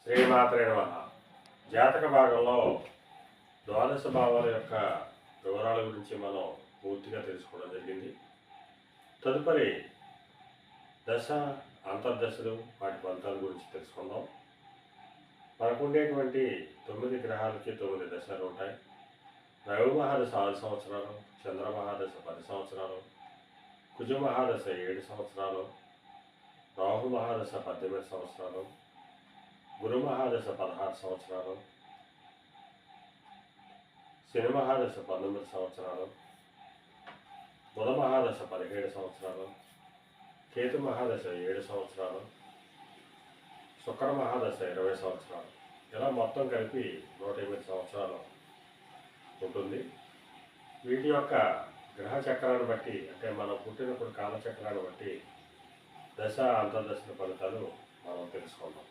శ్రీమాత్రే నమః. జాతక భాగంలో ద్వాదశ భావాల యొక్క వివరాల గురించి మనం పూర్తిగా తెలుసుకోవడం జరిగింది. తదుపరి దశ అంతర్దశలు వాటి ఫలితాల గురించి తెలుసుకుందాం. మనకుండేటువంటి 9 గ్రహాలకి 9 దశలు ఉంటాయి. రవి మహాదశ 6 సంవత్సరాలు, చంద్ర మహాదశ 10 సంవత్సరాలు, కుజ మహాదశ 7 సంవత్సరాలు, రాహు మహాదశ 18 సంవత్సరాలు, గురు మహాదశ 16 సంవత్సరాలు, శని మహాదశ 19 సంవత్సరాలు, బుధ మహాదశ 17 సంవత్సరాలు, కేతు మహాదశ 7 సంవత్సరాలు, శుక్ర మహాదశ 20 సంవత్సరాలు. ఇలా మొత్తం కలిపి 108 సంవత్సరాలు ఉంటుంది. వీటి యొక్క గ్రహ చక్రాన్ని బట్టి, అంటే మనం పుట్టినప్పుడు కాలచక్రాన్ని బట్టి దశ అంతర్దశల ఫలితాలు మనం తెలుసుకుందాం.